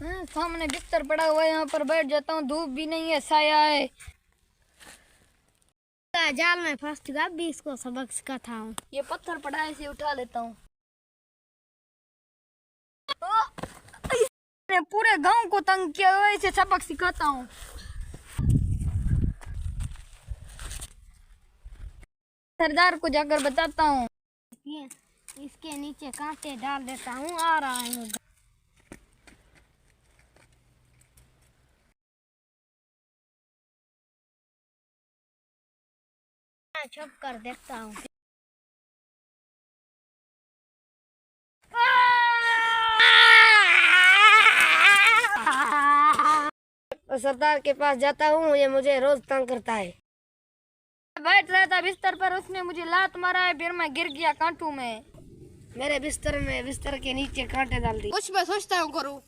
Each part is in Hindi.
सामने बिस्तर पड़ा हुआ है, यहाँ पर बैठ जाता हूँ। धूप भी नहीं है, साया है। जाल में फंस चुका, अभी इसको सबक सिखाता हूँ। ये पत्थर पड़ा है, इसे उठा लेता हूँ। पूरे गांव को तंग किया हुआ है, इसे सबक सिखाता हूँ। सरदार को जाकर बताता हूँ। इसके नीचे कांटे डाल देता हूँ, आ रहा है। छुप कर देखता हूँ। सरदार के पास जाता हूँ, ये मुझे रोज तंग करता है। बैठ रहा था बिस्तर पर, उसने मुझे लात मारा है, फिर मैं गिर गया कांटों में। मेरे बिस्तर के नीचे कांटे डाल दी। कुछ मैं सोचता हूँ करूँ।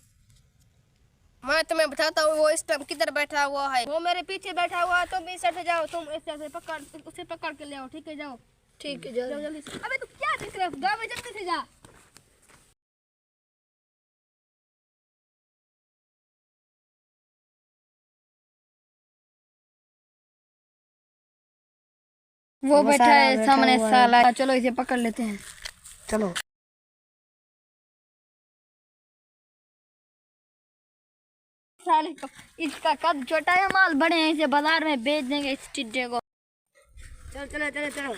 मैं तुम्हें बताता हूँ वो इस टाइम किधर बैठा हुआ है। वो मेरे पीछे बैठा हुआ है। तुम इस साइड से जाओ, तुम इस साइड से पकड़, उसे पकड़ के ले आओ। ठीक है, जाओ। ठीक है, जाओ जल्दी से। अबे तू क्या देख रहा है? गाँव में जल्दी से जा। वो बैठा है सामने साला। चलो इसे पकड़ लेते हैं। चलो। साले को, इसका कद छोटा है, माल बड़े हैं, इसे बाजार में बेच देंगे इस टिड्डे को। चलो चलो चलो चलो।